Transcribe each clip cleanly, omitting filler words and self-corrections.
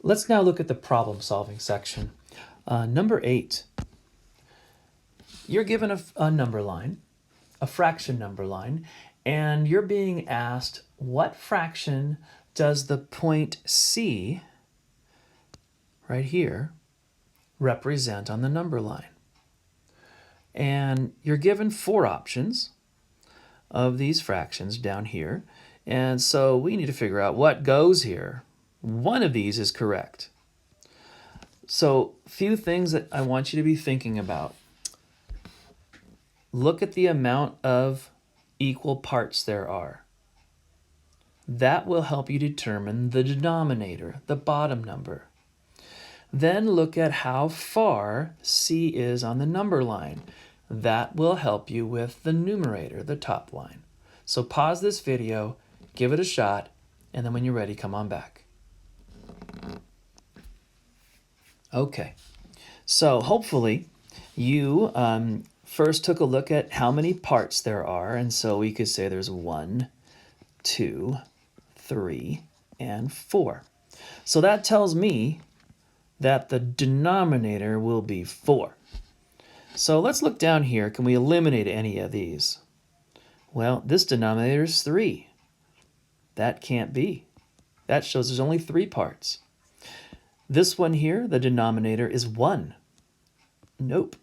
Let's now look at the problem-solving section. Number 8. You're given a number line, a fraction number line, and you're being asked what fraction does the point C, right here, represent on the number line. And you're given 4 options of these fractions down here, and so we need to figure out what goes here. One of these is correct. So, few things that I want you to be thinking about. Look at the amount of equal parts there are. That will help you determine the denominator, the bottom number. Then look at how far C is on the number line. That will help you with the numerator, the top line. So pause this video, give it a shot, and then when you're ready, come on back. Okay, so hopefully you first took a look at how many parts there are, and so we could say there's 1, 2, 3, and 4. So that tells me that the denominator will be 4. So let's look down here. Can we eliminate any of these? Well, this denominator is 3. That can't be. That shows there's only 3 parts. This one here, the denominator is 1. Nope.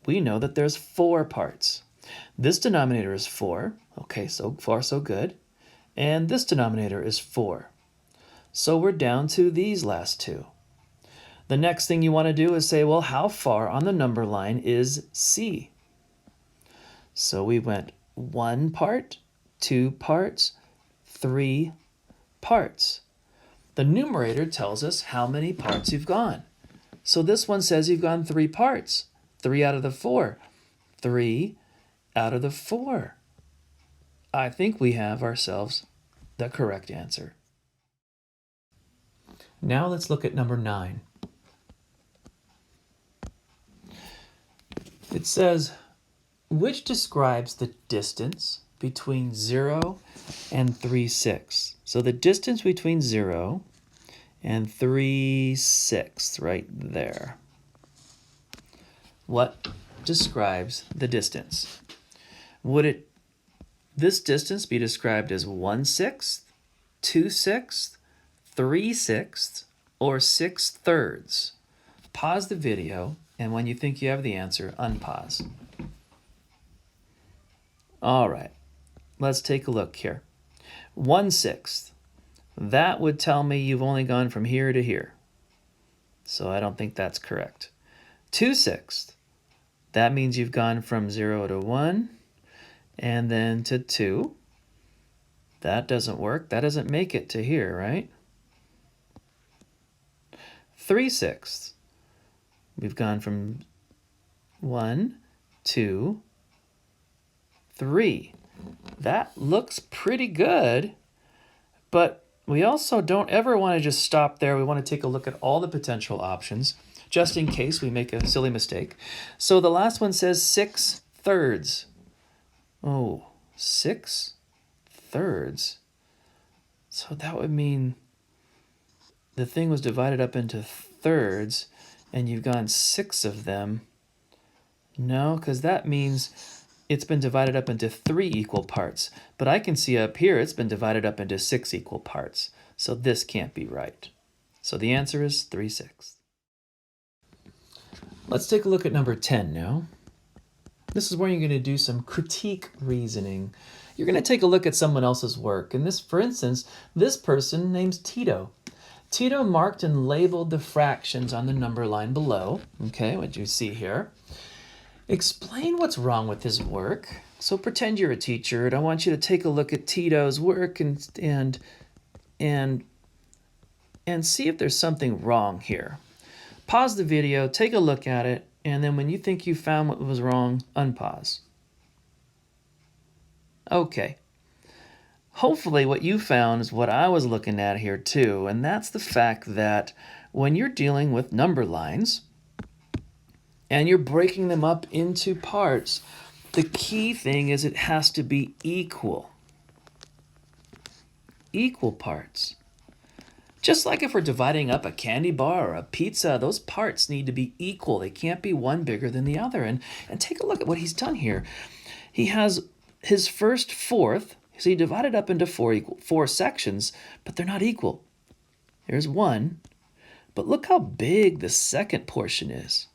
We know that there's 4 parts. This denominator is 4. Okay, so far so good. And this denominator is 4. So we're down to these last 2. The next thing you want to do is say, well, how far on the number line is C? So we went 1 part, 2 parts, 3 parts. The numerator tells us how many parts you've gone. So this one says you've gone 3 parts. 3 out of the 4. 3 out of the 4. I think we have ourselves the correct answer. Now let's look at number 9. It says, which describes the distance between 0 and 3/6. So the distance between 0 and 3/6 right there. What describes the distance? Would this distance be described as 1/6, 2/6, 3/6, or 6/3? Pause the video, and when you think you have the answer, unpause. All right, let's take a look here. 1/6. That would tell me you've only gone from here to here. So I don't think that's correct. 2/6. That means you've gone from 0 to 1 and then to 2. That doesn't work. That doesn't make it to here, right? 3/6. We've gone from 1, 2, 3. That looks pretty good, but we also don't ever want to just stop there. We want to take a look at all the potential options, just in case we make a silly mistake. So the last one says 6/3. Oh, 6/3. So that would mean the thing was divided up into thirds, and you've gone 6 of them. No, because that means it's been divided up into 3 equal parts. But I can see up here it's been divided up into 6 equal parts. So this can't be right. So the answer is 3/6. Let's take a look at number 10 now. This is where you're going to do some critique reasoning. You're going to take a look at someone else's work. And this, for instance, this person named Tito. Tito marked and labeled the fractions on the number line below. Okay, what you see here. Explain what's wrong with his work. So pretend you're a teacher, and I want you to take a look at Tito's work and see if there's something wrong here. Pause the video, take a look at it, and then when you think you found what was wrong, unpause. Okay. Hopefully what you found is what I was looking at here too, and that's the fact that when you're dealing with number lines and you're breaking them up into parts, the key thing is it has to be equal. Equal parts. Just like if we're dividing up a candy bar or a pizza, those parts need to be equal. They can't be one bigger than the other. And take a look at what he's done here. He has his first fourth, so he divided up into four sections, but they're not equal. There's one, but look how big the second portion is.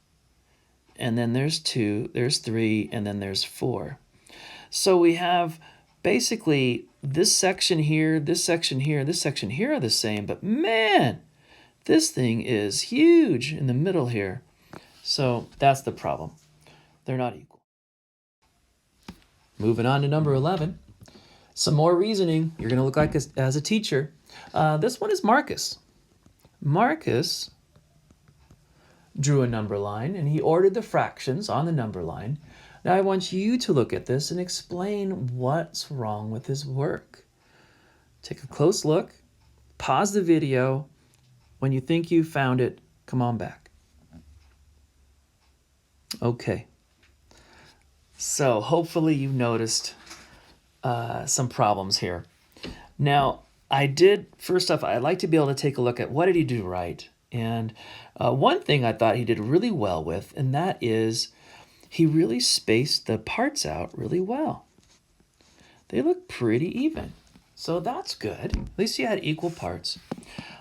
And then there's two, there's three, and then there's four. So we have basically this section here, this section here, this section here are the same, but man, this thing is huge in the middle here. So that's the problem. They're not equal. Moving on to number 11. Some more reasoning. You're going to look like as a teacher. This one is Marcus. Marcus drew a number line, and he ordered the fractions on the number line. Now I want you to look at this and explain what's wrong with his work. Take a close look, pause the video. When you think you found it, come on back. Okay. So hopefully you noticed some problems here. Now, first off, I'd like to be able to take a look at what did he do right. And one thing I thought he did really well with, and that is he really spaced the parts out really well. They look pretty even. So that's good. At least he had equal parts.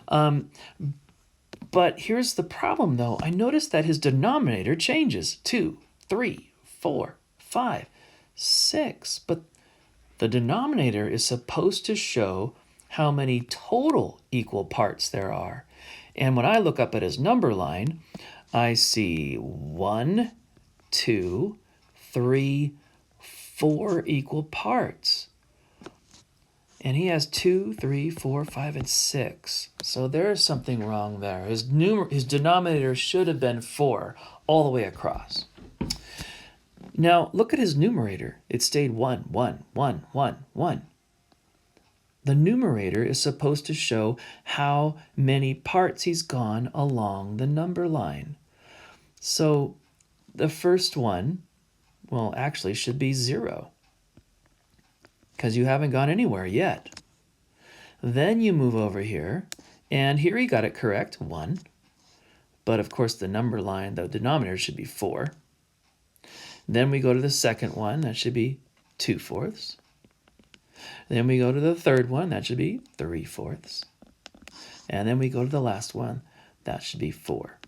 But here's the problem, though. I noticed that his denominator changes. 2, 3, 4, 5, 6. But the denominator is supposed to show how many total equal parts there are. And when I look up at his number line, I see 1, 2, 3, 4 equal parts. And he has 2, 3, 4, 5, and 6. So there is something wrong there. His denominator should have been 4 all the way across. Now look at his numerator. It stayed 1, 1, 1, 1, 1. The numerator is supposed to show how many parts he's gone along the number line. So the first one, well, actually should be 0. Because you haven't gone anywhere yet. Then you move over here, and here he got it correct, 1. But of course the number line, the denominator should be 4. Then we go to the second one, that should be 2/4. Then we go to the third one, that should be 3/4. And then we go to the last one, that should be 4/4.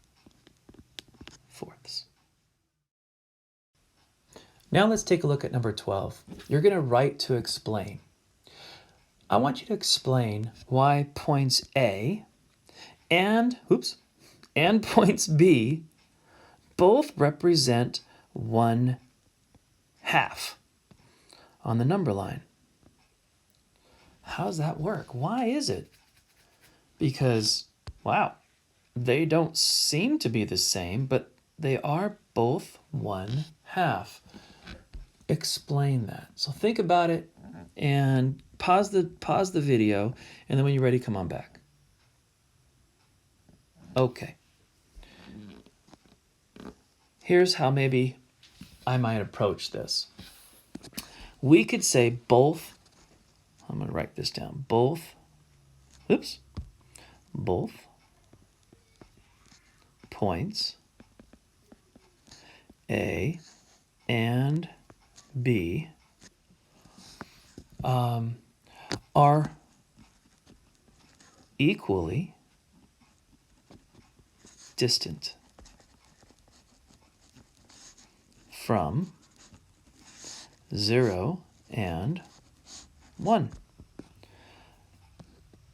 Now let's take a look at number 12. You're going to write to explain. I want you to explain why points A and points B both represent 1/2 on the number line. How does that work? Why is it? Because, wow, they don't seem to be the same, but they are both 1/2. Explain that. So think about it and pause the video, and then when you're ready, come on back. Okay. Here's how maybe I might approach this. We could say both, I'm going to write this down, both points A and B are equally distant from 0 and 1.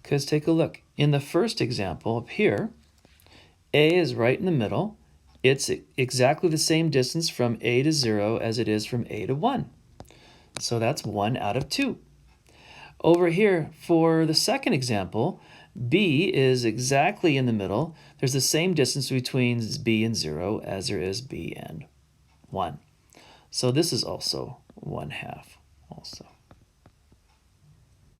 Because take a look. In the first example up here, A is right in the middle. It's exactly the same distance from A to 0 as it is from A to 1. So that's 1 out of 2. Over here, for the second example, B is exactly in the middle. There's the same distance between B and 0 as there is B and 1. So this is also 1/2 also.